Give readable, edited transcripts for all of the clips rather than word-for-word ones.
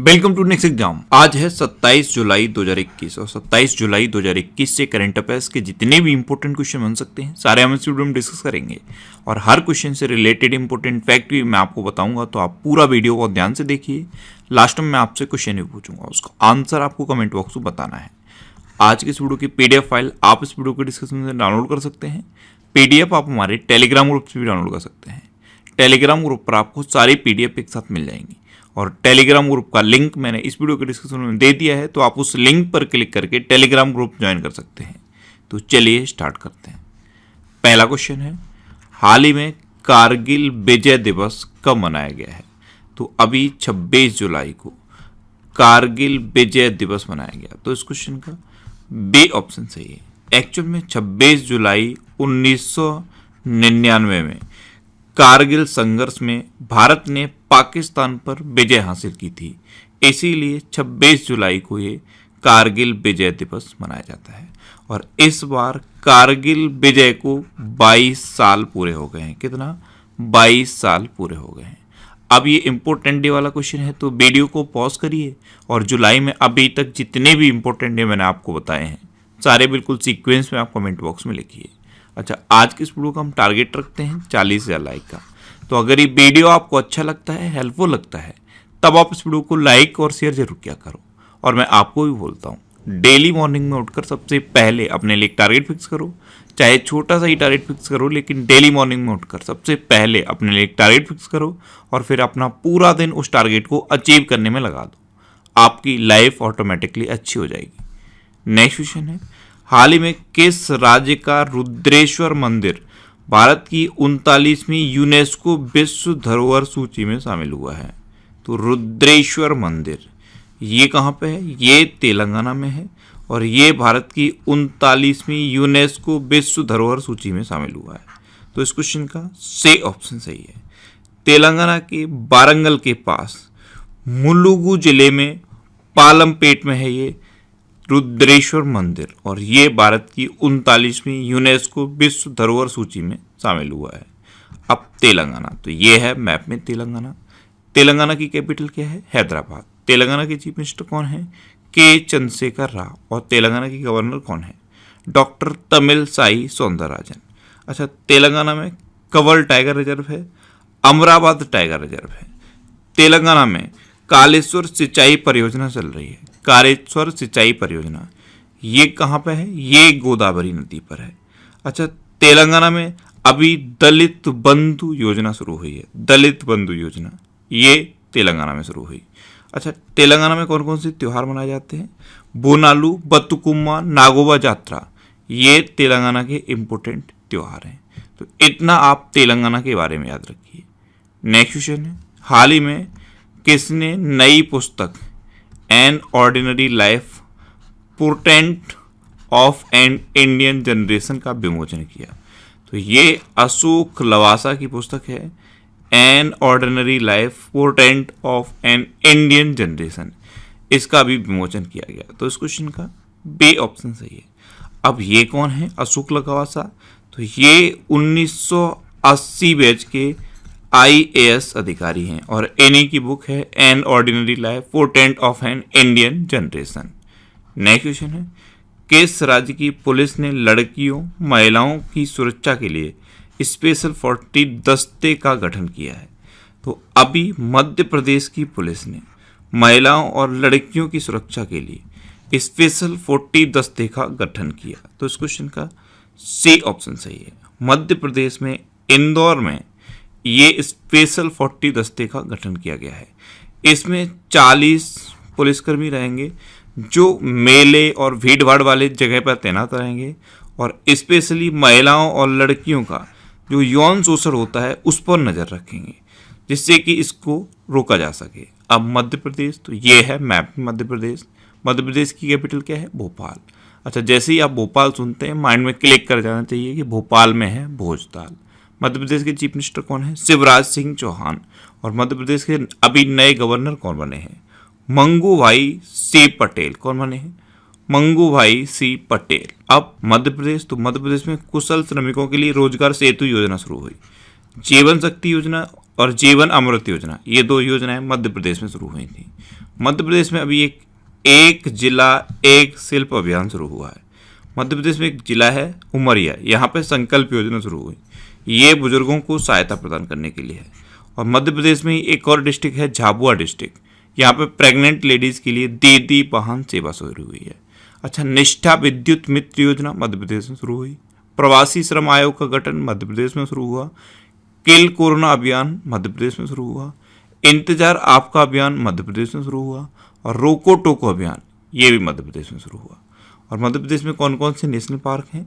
Welcome to next exam. आज है 27 जुलाई 2021 और 27 जुलाई 2021 से करंट अफेयर्स के जितने भी इंपॉर्टेंट क्वेश्चन बन सकते हैं सारे हम इस वीडियो में डिस्कस करेंगे और हर क्वेश्चन से रिलेटेड इंपॉर्टेंट फैक्ट भी मैं आपको बताऊंगा, तो आप पूरा वीडियो को ध्यान से देखिए। लास्ट में मैं आपसे क्वेश्चन भी पूछूंगा, उसका आंसर आपको कमेंट बॉक्स में बताना है। आज की इस वीडियो की पीडीएफ फाइल आप इस वीडियो के डिस्क्रिप्शन में डाउनलोड कर सकते हैं। पीडीएफ आप हमारे टेलीग्राम ग्रुप से भी डाउनलोड कर सकते हैं। टेलीग्राम ग्रुप पर आपको सारी पीडीएफ एक साथ मिल जाएंगी और टेलीग्राम ग्रुप का लिंक मैंने इस वीडियो के डिस्क्रिप्शन में दे दिया है, तो आप उस लिंक पर क्लिक करके टेलीग्राम ग्रुप ज्वाइन कर सकते हैं। तो चलिए स्टार्ट करते हैं। पहला क्वेश्चन है, हाल ही में कारगिल विजय दिवस कब मनाया गया है? तो अभी 26 जुलाई को कारगिल विजय दिवस मनाया गया। तो इस क्वेश्चन का बी ऑप्शन सही है। एक्चुअल में 26 जुलाई 1999 में कारगिल संघर्ष में भारत ने पाकिस्तान पर विजय हासिल की थी, इसीलिए 26 जुलाई को ये कारगिल विजय दिवस मनाया जाता है। और इस बार कारगिल विजय को 22 साल पूरे हो गए हैं। कितना? 22 साल पूरे हो गए हैं। अब ये इंपॉर्टेंट डे वाला क्वेश्चन है, तो वीडियो को पॉज करिए और जुलाई में अभी तक जितने भी इंपॉर्टेंट डे मैंने आपको बताए हैं सारे बिल्कुल सीक्वेंस में आप कमेंट बॉक्स में लिखिए। अच्छा, आज की इस वीडियो का हम टारगेट रखते हैं 40,000 लाइक का। तो अगर ये वीडियो आपको अच्छा लगता है, हेल्पफुल लगता है, तब आप इस वीडियो को लाइक और शेयर जरूर किया करो। और मैं आपको भी बोलता हूँ, डेली मॉर्निंग में उठकर सबसे पहले अपने लिए टारगेट फिक्स करो। चाहे छोटा सा ही टारगेट फिक्स करो, लेकिन डेली मॉर्निंग में उठकर सबसे पहले अपने लिए टारगेट फिक्स करो और फिर अपना पूरा दिन उस टारगेट को अचीव करने में लगा दो। आपकी लाइफ ऑटोमेटिकली अच्छी हो जाएगी। नेक्स्ट क्वेश्चन है, हाल ही में किस राज्य का रुद्रेश्वर मंदिर भारत की 39वीं यूनेस्को विश्व धरोहर सूची में शामिल हुआ है? तो रुद्रेश्वर मंदिर ये कहाँ पे है? ये तेलंगाना में है और ये भारत की 39वीं यूनेस्को विश्व धरोहर सूची में शामिल हुआ है। तो इस क्वेश्चन का सी ऑप्शन सही है। तेलंगाना के वारंगल के पास मुलुगु जिले में पालमपेट में है ये रुद्रेश्वर मंदिर और ये भारत की 39वीं यूनेस्को विश्व धरोहर सूची में शामिल हुआ है। अब तेलंगाना, तो ये है मैप में तेलंगाना। तेलंगाना की कैपिटल क्या है? हैदराबाद। तेलंगाना के चीफ मिनिस्टर कौन है? के चंद्रशेखर राव। और तेलंगाना की गवर्नर कौन है? डॉक्टर तमिलसाई सौंदरराजन। अच्छा, तेलंगाना में कंवर टाइगर रिजर्व है, अमरावती टाइगर रिजर्व है। तेलंगाना में कालेश्वर सिंचाई परियोजना चल रही है। कालेश्वर सिंचाई परियोजना ये कहाँ पे है? ये गोदावरी नदी पर है। अच्छा, तेलंगाना में अभी दलित बंधु योजना शुरू हुई है। दलित बंधु योजना ये तेलंगाना में शुरू हुई। अच्छा, तेलंगाना में कौन कौन से त्योहार मनाए जाते हैं? बोनालू, बतुकुम्मा, नागोबा जात्रा ये तेलंगाना के इम्पोर्टेंट त्योहार हैं। तो इतना आप तेलंगाना के बारे में याद रखिए। नेक्स्ट क्वेश्चन है, हाल ही में किसने नई पुस्तक an ordinary life portent of an Indian generation का विमोचन किया? तो ये अशोक लवासा की पुस्तक है, an ordinary life portent of an Indian generation. इसका भी विमोचन किया गया। तो इस क्वेश्चन का बी ऑप्शन सही है। अब ये कौन है अशोक लवासा? तो ये 1980 बैच के IAS अधिकारी हैं और इन्हीं की बुक है an ordinary life portent of an Indian generation. Next question है, किस राज्य की पुलिस ने लड़कियों महिलाओं की सुरक्षा के लिए स्पेशल 40 दस्ते का गठन किया है? तो अभी मध्य प्रदेश की पुलिस ने महिलाओं और लड़कियों की सुरक्षा के लिए स्पेशल 40 दस्ते का गठन किया। तो इस क्वेश्चन का सी ऑप्शन सही है। मध्य प्रदेश में इंदौर में ये स्पेशल 40 दस्ते का गठन किया गया है। इसमें 40 पुलिसकर्मी रहेंगे जो मेले और भीड़ भाड़ वाले जगह पर तैनात रहेंगे और स्पेशली महिलाओं और लड़कियों का जो यौन शोषण होता है उस पर नज़र रखेंगे, जिससे कि इसको रोका जा सके। अब मध्य प्रदेश, तो ये है मैप में मध्य प्रदेश। मध्य प्रदेश की कैपिटल क्या है? भोपाल। अच्छा, जैसे ही आप भोपाल सुनते हैं माइंड में क्लिक कर जाना चाहिए कि भोपाल में है भोजताल। मध्य प्रदेश के चीफ मिनिस्टर कौन है? शिवराज सिंह चौहान। और मध्य प्रदेश के अभी नए गवर्नर कौन बने हैं? मंगू भाई सी पटेल। कौन बने हैं? मंगू भाई सी पटेल। अब मध्य प्रदेश, तो मध्य प्रदेश में कुशल श्रमिकों के लिए रोजगार सेतु योजना शुरू हुई। जीवन शक्ति योजना और जीवन अमृत योजना, ये दो योजनाएं मध्य प्रदेश में शुरू हुई थी। मध्य प्रदेश में अभी एक जिला एक शिल्प अभियान शुरू हुआ है। मध्य प्रदेश में एक जिला है उमरिया, यहाँ पे संकल्प योजना शुरू हुई। ये बुजुर्गों को सहायता प्रदान करने के लिए है। और मध्य प्रदेश में ही एक और डिस्ट्रिक्ट है झाबुआ डिस्ट्रिक्ट, यहाँ पे प्रेग्नेंट लेडीज के लिए दीदी वाहन सेवा शुरू हुई है। अच्छा, निष्ठा विद्युत मित्र योजना मध्य प्रदेश में शुरू हुई। प्रवासी श्रम आयोग का गठन मध्य प्रदेश में शुरू हुआ। किल कोरोना अभियान मध्य प्रदेश में शुरू हुआ। इंतजार आपका अभियान मध्य प्रदेश में शुरू हुआ। और रोको टोको अभियान ये भी मध्य प्रदेश में शुरू हुआ। और मध्य प्रदेश में कौन कौन से नेशनल पार्क हैं?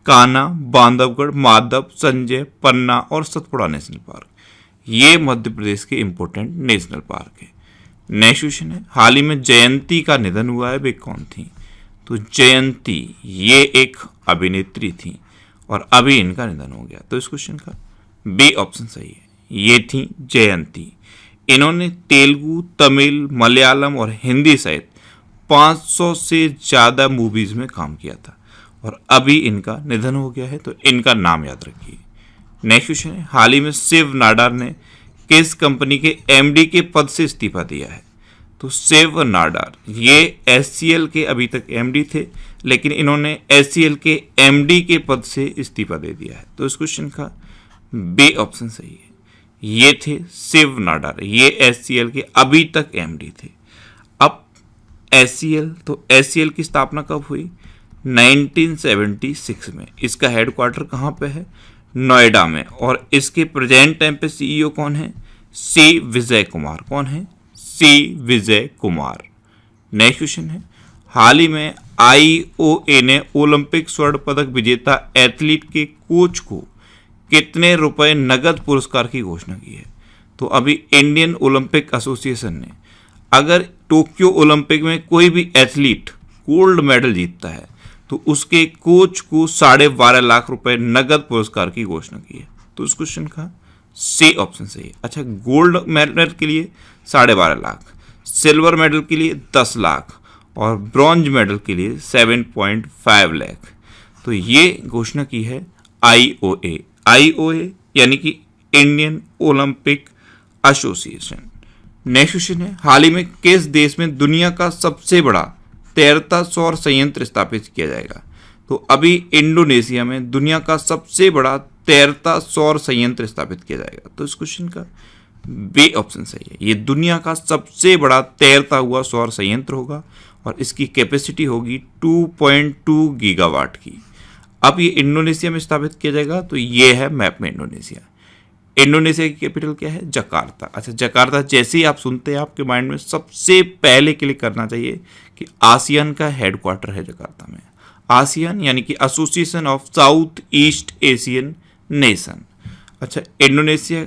कान्हा, बांधवगढ़, माधव, संजय, पन्ना और सतपुड़ा नेशनल पार्क, ये मध्य प्रदेश के इंपॉर्टेंट नेशनल पार्क है। नेक्स्ट क्वेश्चन है, हाल ही में जयंती का निधन हुआ है, वे कौन थी? तो जयंती ये एक अभिनेत्री थी और अभी इनका निधन हो गया, तो इस क्वेश्चन का बी ऑप्शन सही है, ये थी जयंती। इन्होंने तेलुगु, तमिल, मलयालम और हिंदी सहित 500 से ज़्यादा मूवीज में काम किया था और अभी इनका निधन हो गया है, तो इनका नाम याद रखिए। नेक्स्ट क्वेश्चन है, हाल ही में शिव नाडार ने किस कंपनी के एमडी के पद से इस्तीफा दिया है? तो शिव नाडार ये एचसीएल के अभी तक एमडी थे, लेकिन इन्होंने एचसीएल के एमडी के पद से इस्तीफा दे दिया है, तो इस क्वेश्चन का बी ऑप्शन सही है, ये थे शिव नाडार, ये एचसीएल के अभी तक एमडी थे। अब एचसीएल, तो एचसीएल की स्थापना कब हुई? 1976 में। इसका हेडक्वार्टर कहाँ पे है? नोएडा में। और इसके प्रेजेंट टाइम पे सीईओ कौन है? सी विजय कुमार। कौन है? सी विजय कुमार। नेक्स्ट क्वेश्चन है, हाल ही में आईओए ने ओलंपिक स्वर्ण पदक विजेता एथलीट के कोच को कितने रुपए नगद पुरस्कार की घोषणा की है? तो अभी इंडियन ओलंपिक एसोसिएशन ने अगर टोक्यो ओलंपिक में कोई भी एथलीट गोल्ड मेडल जीतता है तो उसके कोच को 12.5 लाख रुपए नगद पुरस्कार की घोषणा की है, तो उस क्वेश्चन का सी ऑप्शन सही है। अच्छा, गोल्ड मेडल के लिए 12.5 लाख, सिल्वर मेडल के लिए 10 लाख और ब्रॉन्ज मेडल के लिए 7.5 लाख, तो ये घोषणा की है आईओए। आईओए यानी कि Indian Olympic association. Next question है, हाल ही में किस देश में दुनिया का सबसे बड़ा तैरता सौर संयंत्र स्थापित किया जाएगा? तो अभी इंडोनेशिया में दुनिया का सबसे बड़ा तैरता सौर संयंत्र स्थापित किया जाएगा, तो इस क्वेश्चन का बी ऑप्शन सही है, ये दुनिया का सबसे बड़ा तैरता हुआ सौर संयंत्र होगा और इसकी कैपेसिटी होगी 2.2 गीगावाट की। अब ये इंडोनेशिया में स्थापित किया जाएगा, तो ये है मैप में इंडोनेशिया। इंडोनेशिया की कैपिटल क्या है? जकार्ता। अच्छा, जकार्ता जैसे ही आप सुनते हैं आपके माइंड में सबसे पहले क्लिक करना चाहिए कि आसियान का हेडक्वार्टर है जकार्ता में। आसियान यानी कि association of south east Asian nation. अच्छा, इंडोनेशिया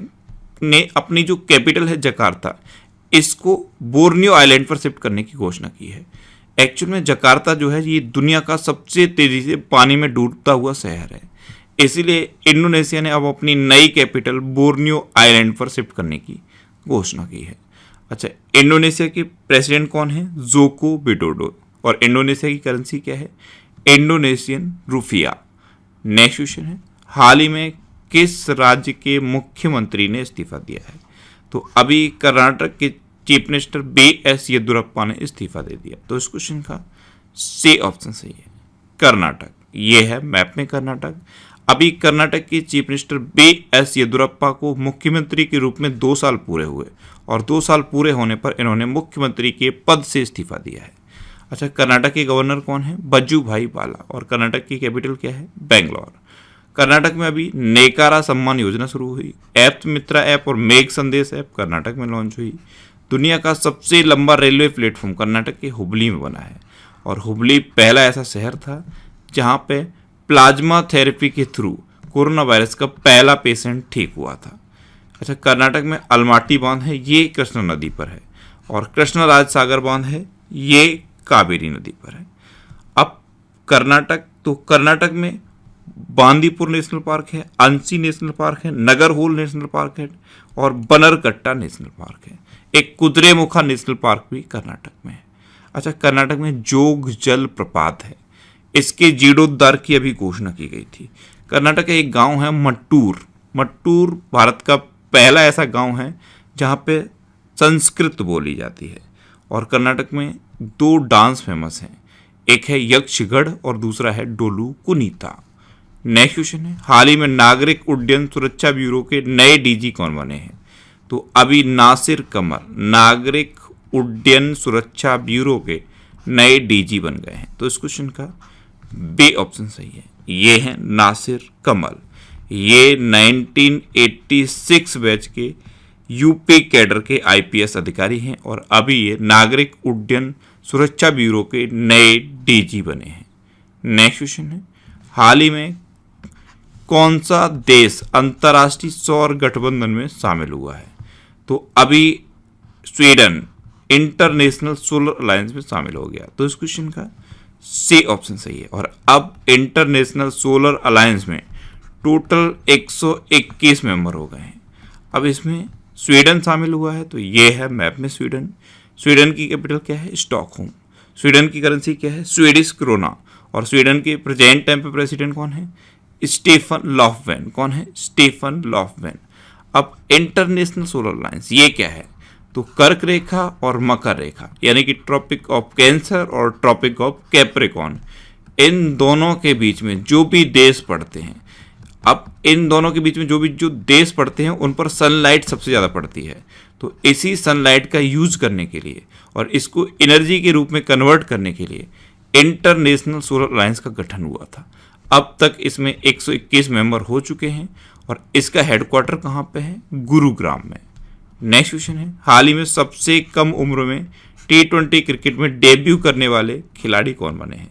ने अपनी जो कैपिटल है जकार्ता, इसको बोर्नियो आइलैंड पर शिफ्ट करने की घोषणा की है। एक्चुअल में जकार्ता जो है ये दुनिया का सबसे तेजी से पानी में डूबता हुआ शहर है, इसीलिए इंडोनेशिया ने अब अपनी नई कैपिटल बोर्नियो आइलैंड पर शिफ्ट करने की घोषणा की है। अच्छा, इंडोनेशिया के प्रेसिडेंट कौन है? Joko Widodo. और इंडोनेशिया की करेंसी क्या है? Indonesian rupiah. नेक्स्ट क्वेश्चन है, हाल ही में किस राज्य के मुख्यमंत्री ने इस्तीफा दिया है? तो अभी कर्नाटक के चीफ मिनिस्टर BS येदियुरप्पा ने इस्तीफा दे दिया, तो इस क्वेश्चन का सी ऑप्शन सही है, कर्नाटक। ये है मैप में कर्नाटक। अभी कर्नाटक के चीफ मिनिस्टर BS येदियुरप्पा को मुख्यमंत्री के रूप में 2 साल पूरे हुए और 2 साल पूरे होने पर इन्होंने मुख्यमंत्री के पद से इस्तीफा दिया है। अच्छा, कर्नाटक के गवर्नर कौन है? वजुभाई वाला। और कर्नाटक की कैपिटल क्या है? बेंगलोर। कर्नाटक में अभी नेकारा सम्मान योजना शुरू हुई। ऐप मित्रा ऐप और मेघ संदेश ऐप कर्नाटक में लॉन्च हुई। दुनिया का सबसे लंबा रेलवे प्लेटफॉर्म कर्नाटक के हुबली में बना है और हुबली पहला ऐसा शहर था जहां पे प्लाज्मा थेरेपी के थ्रू कोरोना वायरस का पहला पेशेंट ठीक हुआ था। अच्छा, कर्नाटक में अलमाटी बांध है, ये कृष्णा नदी पर है और कृष्णराज सागर बांध है, ये कावेरी नदी पर है। अब कर्नाटक में बांदीपुर नेशनल पार्क है, अंसी नेशनल पार्क है, नगरहोल नेशनल पार्क है और बनरकट्टा नेशनल पार्क है। एक कुद्रेमुखा नेशनल पार्क भी कर्नाटक में है। अच्छा, कर्नाटक में जोग जल प्रपात है, इसके जीर्णोद्धार की अभी घोषणा की गई थी। कर्नाटक का एक गांव है मट्टूर। मट्टूर भारत का पहला ऐसा गांव है जहां पे संस्कृत बोली जाती है और कर्नाटक में 2 डांस फेमस हैं, एक है यक्षगढ़ और दूसरा है डोलू कुनीता। नेक्स्ट क्वेश्चन है, हाल ही में नागरिक उड्डयन सुरक्षा ब्यूरो के नए डीजी कौन बने हैं? तो अभी नासिर कमल नागरिक उड्डयन सुरक्षा ब्यूरो के नए डीजी बन गए हैं। तो इस क्वेश्चन का बी ऑप्शन सही है, ये है नासिर कमल। ये 1986 बैच के यूपी कैडर के आईपीएस अधिकारी हैं और अभी ये नागरिक उड्डयन सुरक्षा ब्यूरो के नए डीजी बने हैं। नेक्स्ट क्वेश्चन है, हाल ही में कौन सा देश अंतर्राष्ट्रीय सौर गठबंधन में शामिल हुआ है? तो अभी स्वीडन इंटरनेशनल सोलर अलायंस में शामिल हो गया। तो इस क्वेश्चन का सी ऑप्शन सही है। और अब इंटरनेशनल सोलर अलायंस में टोटल 121 मेंबर हो गए हैं। अब इसमें स्वीडन शामिल हुआ है, तो ये है मैप में स्वीडन। स्वीडन की कैपिटल क्या है? स्टॉकहोम। स्वीडन की करेंसी क्या है? Swedish krona. और स्वीडन के प्रेजेंट टाइम पे प्रेसिडेंट कौन है? Stefan Lofven. कौन है? Stefan Lofven. अब इंटरनेशनल सोलर अलायंस ये क्या है? तो कर्क रेखा और मकर रेखा यानी कि ट्रॉपिक ऑफ कैंसर और ट्रॉपिक ऑफ कैप्रिकॉर्न, इन दोनों के बीच में जो भी देश पड़ते हैं, अब इन दोनों के बीच में जो देश पड़ते हैं उन पर सनलाइट सबसे ज़्यादा पड़ती है। तो इसी सनलाइट का यूज करने के लिए और इसको एनर्जी के रूप में कन्वर्ट करने के लिए इंटरनेशनल सोलर अलायंस का गठन हुआ था। अब तक इसमें 121 मेंबर हो चुके हैं और इसका हेडक्वार्टर कहाँ पे है? गुरुग्राम में। नेक्स्ट क्वेश्चन है, हाल ही में सबसे कम उम्र में T20 क्रिकेट में डेब्यू करने वाले खिलाड़ी कौन बने हैं?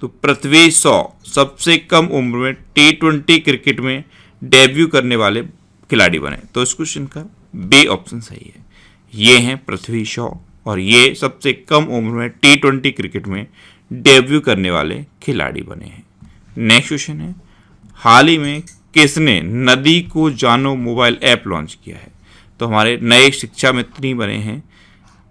तो पृथ्वी शॉ सबसे कम उम्र में T20 क्रिकेट में डेब्यू करने वाले खिलाड़ी बने। तो इस क्वेश्चन का बी ऑप्शन सही है, ये हैं पृथ्वी शॉ और ये सबसे कम उम्र में T20 क्रिकेट में डेब्यू करने वाले खिलाड़ी बने हैं। नेक्स्ट क्वेश्चन है, हाल ही में किसने नदी को जानो मोबाइल ऐप लॉन्च किया है? तो हमारे नए शिक्षा मंत्री बने हैं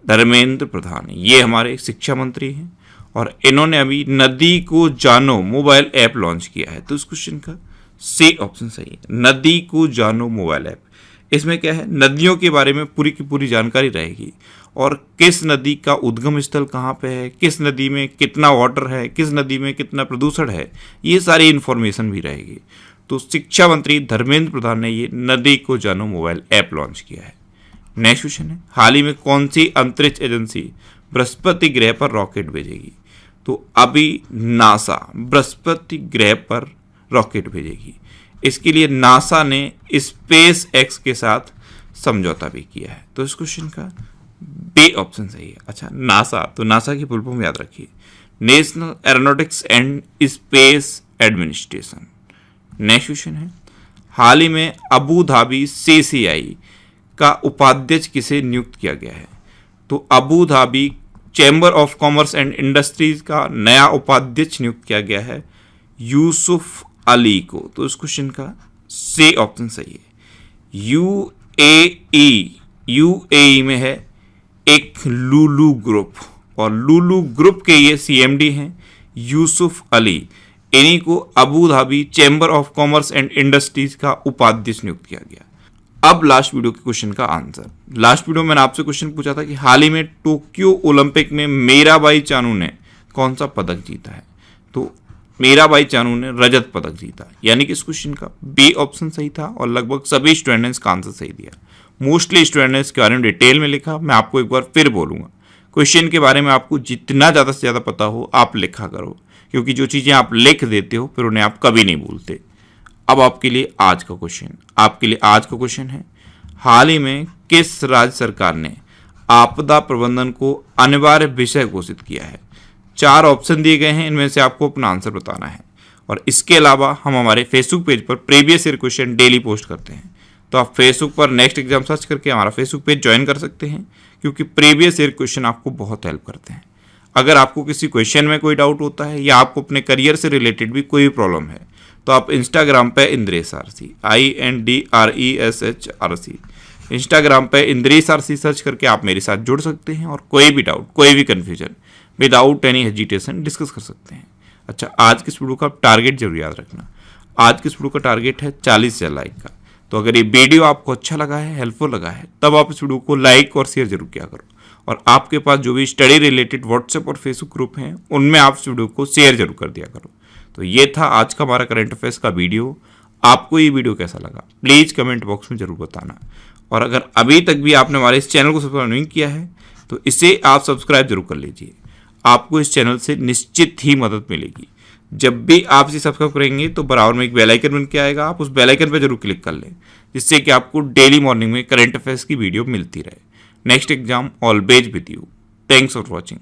धर्मेंद्र प्रधान। ये हमारे शिक्षा मंत्री हैं और इन्होंने अभी नदी को जानो मोबाइल ऐप लॉन्च किया है। तो इस क्वेश्चन का सी ऑप्शन सही है, नदी को जानो मोबाइल ऐप। इसमें क्या है? नदियों के बारे में पूरी की पूरी जानकारी रहेगी और किस नदी का उद्गम स्थल कहाँ पे है, किस नदी में कितना वाटर है, किस नदी में कितना प्रदूषण है, ये सारी इन्फॉर्मेशन भी रहेगी। तो शिक्षा मंत्री धर्मेंद्र प्रधान ने ये नदी को जानो मोबाइल ऐप लॉन्च किया है। नेक्स्ट क्वेश्चन है, हाल ही में कौन सी अंतरिक्ष एजेंसी बृहस्पति ग्रह पर रॉकेट भेजेगी? तो अभी नासा बृहस्पति ग्रह पर रॉकेट भेजेगी। इसके लिए नासा ने स्पेस एक्स के साथ समझौता भी किया है। तो इस क्वेश्चन का बी ऑप्शन सही है। अच्छा, नासा, तो नासा की फुल फॉर्म याद रखिए, national aeronautics and space administration. Next question है, हाल ही में अबू धाबी CCI का उपाध्यक्ष किसे नियुक्त किया गया है? तो Abu Dhabi chamber of commerce and industries का नया उपाध्यक्ष नियुक्त किया गया है यूसुफ अली को। तो इस क्वेश्चन का सी ऑप्शन सही है, यूएई में है एक लुलु ग्रुप और लुलु ग्रुप के ये CMD हैं यूसुफ अली। इन्हीं को Abu Dhabi chamber of commerce and industries का उपाध्यक्ष नियुक्त किया गया। अब लास्ट वीडियो के क्वेश्चन का आंसर। लास्ट वीडियो में मैंने आपसे क्वेश्चन पूछा था कि हाल ही में टोक्यो ओलंपिक में मीराबाई चानू ने कौन सा पदक जीता है? तो मीराबाई चानू ने रजत पदक जीता, यानी कि इस क्वेश्चन का बी ऑप्शन सही था और लगभग सभी स्टूडेंट ने इसका आंसर सही दिया। मोस्टली स्टूडेंट ने इसके बारे में डिटेल में लिखा। मैं आपको एक बार फिर बोलूँगा, क्वेश्चन के बारे में आपको जितना ज़्यादा से ज़्यादा पता हो आप लिखा करो, क्योंकि जो चीज़ें आप लिख देते हो फिर उन्हें आप कभी नहीं भूलते। अब आपके लिए आज का क्वेश्चन है, हाल ही में किस राज्य सरकार ने आपदा प्रबंधन को अनिवार्य विषय घोषित किया है? 4 ऑप्शन दिए गए हैं, इनमें से आपको अपना आंसर बताना है। और इसके अलावा हम हमारे फेसबुक पेज पर previous year question daily post करते हैं, तो आप फेसबुक पर नेक्स्ट एग्जाम सर्च करके हमारा फेसबुक पेज ज्वाइन कर सकते हैं, क्योंकि प्रीवियस ईयर क्वेश्चन आपको बहुत हेल्प करते हैं। अगर आपको किसी क्वेश्चन में कोई डाउट होता है या आपको अपने करियर से रिलेटेड भी कोई प्रॉब्लम है, तो आप इंस्टाग्राम पे इंद्रेश आरसी INDRESHRC इंस्टाग्राम पे इंद्रेश आरसी सर्च करके आप मेरे साथ जुड़ सकते हैं और कोई भी डाउट, कोई भी confusion without any hesitation discuss कर सकते हैं। अच्छा, आज के इस वीडियो का टारगेट जरूर याद रखना। आज के इस वीडियो का टारगेट है 40,000 लाइक का। तो अगर ये वीडियो आपको अच्छा लगा है, हेल्पफुल लगा है, तब आप इस वीडियो को लाइक और शेयर जरूर किया करो और आपके पास जो भी स्टडी रिलेटेड व्हाट्सएप और फेसबुक ग्रुप हैं उनमें आप इस वीडियो को शेयर जरूर कर दिया करो। तो ये था आज का हमारा करंट अफेयर्स का वीडियो। आपको ये वीडियो कैसा लगा प्लीज़ कमेंट बॉक्स में जरूर बताना। और अगर अभी तक भी आपने हमारे इस चैनल को सब्सक्राइब नहीं किया है तो इसे आप सब्सक्राइब जरूर कर लीजिए। आपको इस चैनल से निश्चित ही मदद मिलेगी। जब भी आप इसे सब्सक्राइब करेंगे तो बराबर में एक बेल आइकन बन के आएगा, आप उस बेल आइकन पर जरूर क्लिक कर लें, जिससे कि आपको डेली मॉर्निंग में करंट अफेयर्स की वीडियो मिलती रहे। Next exam always with you. Thanks for watching.